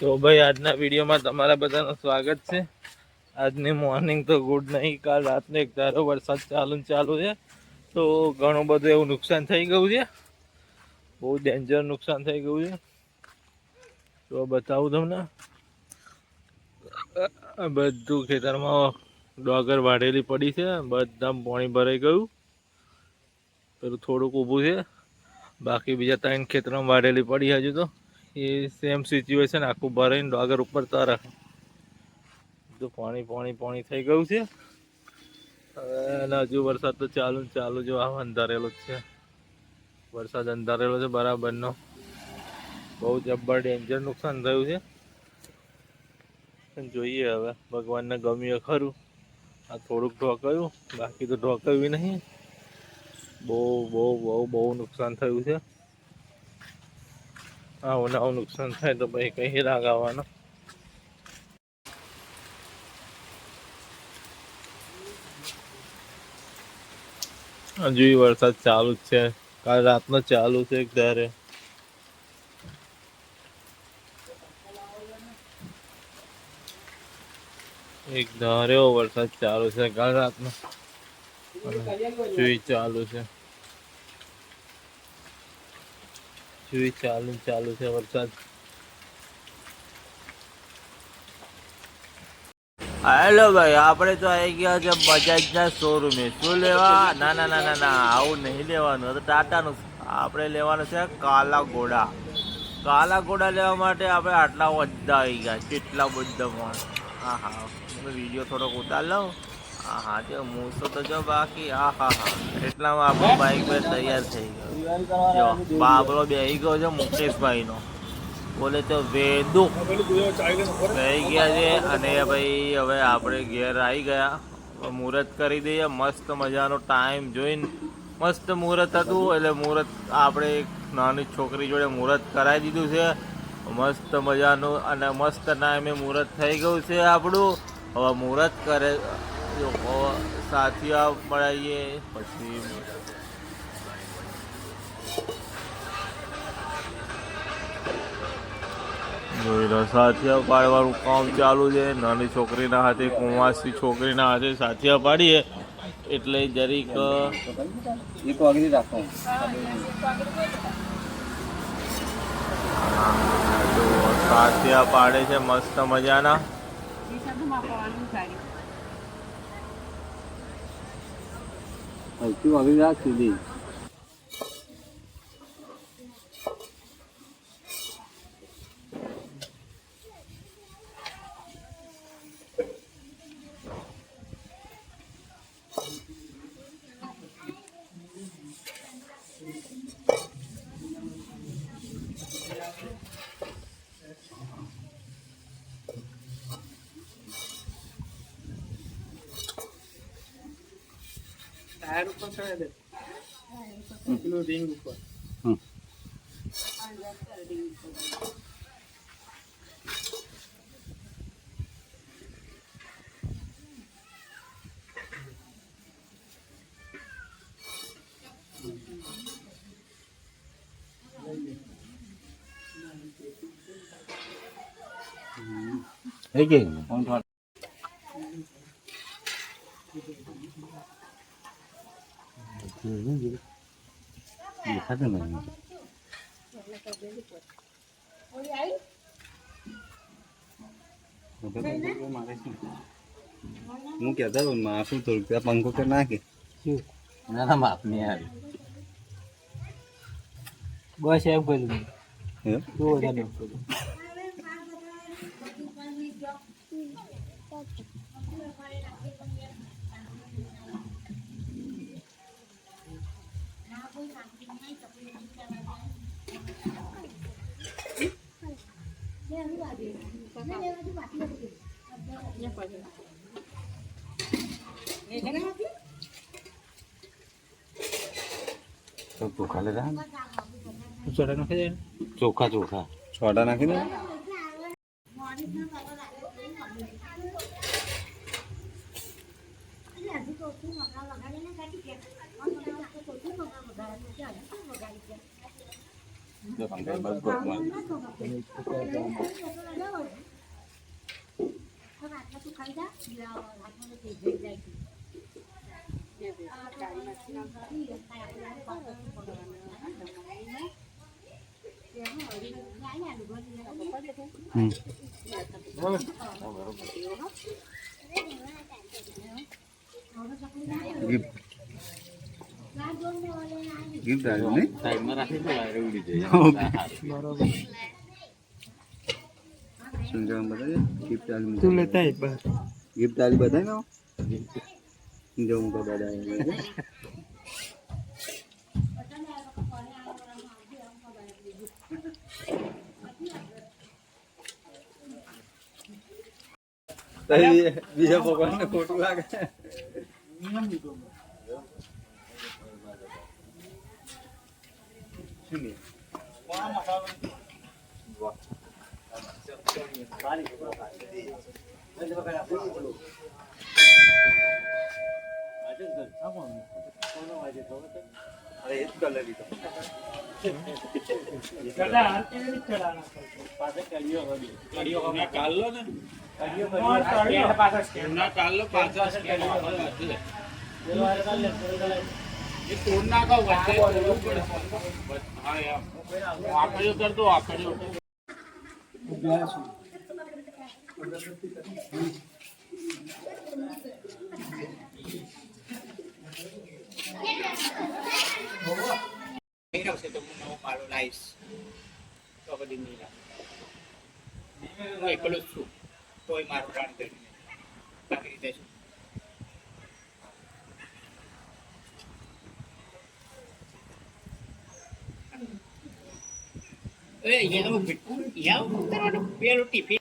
તો ભાઈ આજના વિડીયોમાં તમારા બધાનું સ્વાગત છે। આજની મોર્નિંગ તો ગુડ નહીં, કાલ રાતનો એક ધારો વરસાદ ચાલુ છે, તો ઘણું બધું એવું નુકસાન થઈ ગયું છે, બહુ ડેન્જર નુકસાન થઈ ગયું છે। તો બતાવું તમને, બધું ખેતરમાં ડોગર વાઢેલી પડી છે, બધા પાણી ભરાઈ ગયું। પેલું થોડુંક ઊભું છે, બાકી બીજા 3 ખેતરમાં વાઢેલી પડી હજુ તો એ સેમ સિચ્યુએશન, આખું ભરાઈને ડોગર ઉપર તરે તો પાણી થઈ ગયું છે। હવે હજુ વરસાદ તો ચાલુ જો અંધારેલો જ છે, વરસાદ અંધારેલો છે બરાબરનો, બહુ જબ્બર ડેન્જર નુકસાન થયું છે। જોઈએ હવે ભગવાનને ગમ્યું ખરું, આ થોડુંક ઢોકાયું, બાકી તો ઢોકાયું નહીં। બહુ નુકસાન થયું છે। આવું નુકસાન થાય તો ભાઈ કઈ રાગ આવવાનો। હજુ વરસાદ ચાલુ જ છે, કાલ રાતનો ચાલુ છે એક ધારે। એક ધારે વરસાદ ચાલુ છે કાલ રાતનો, ચાલુ છે, ચાલુ છે વરસાદ। હેલો ભાઈ, આપણે તો આવી ગયા છે બજાજના શોરૂમે। શું લેવા? ના, આવું નહીં લેવાનું, તો ટાટાનું આપણે લેવાનું છે કાલા ઘોડા। કાલા ઘોડા લેવા માટે આપણે આટલા બધા આવી ગયા, કેટલા બધા માણસ। હા, વિડીયો થોડોક ઉતાર લઉં। હા, જો મૂસો તો જો બાકી, હા, એટલામાં આપણું બાઈક પર તૈયાર થઈ ગયો। જો બાબરો બેહી ગયો છે મુકેશભાઈનો, બોલે તો વેદુ બેહી ગયા છે। અને ભાઈ હવે આપણે ઘેર આવી ગયા, મુહૂર્ત કરી દઈએ મસ્ત મજાનો, ટાઈમ જોઈને મસ્ત મુહૂર્ત હતું, એટલે મુહૂર્ત આપણે એક નાની છોકરી જોડે મુહૂર્ત કરાવી દીધું છે મસ્ત મજાનું, અને મસ્ત ટાઈમે મુહૂર્ત થઈ ગયું છે આપણું। હવે મુહૂર્ત કરે સાથીઓ મળાવીએ, પછી જોઈ લો સાથિયા પાડવાનું કામ ચાલુ છે। નાની છોકરીના હાથે, કુંવાસી છોકરીના હાથે સાથિયા પાડીએ એટલે જરીક સાથિયા પાડે છે મસ્ત મજાના। टायर ऊपर चढ़ा दे, किलो रिंग ऊपर। है कि कौन था दिखाते नहीं હું કહેતા માફું થોડુંક ત્યાં પંખો કે નાખે ના માફ નહીં આવે બસ એમ કર્યું तो ચોખા લેતા ચોખા નાખી દે ચોખા છોડા નાખી દે જો પંકજ બસ ગોતમાં ગિફ્ટ આવ્યું ને સાઈડમાં રાખી દો વાયર ઉડી જાય બરોબર સંજય બતાવે ગિફ્ટ આલી તું લેતા આય બસ ગિફ્ટ આલી બતાય ને જો હું તો દાદા બીજા ભગવાન ને ખોટું લાગે એકલો જ છું તોય મારું પ્રાણ કરીને આવી રીતે છું એ એનું પેલું ટિફિન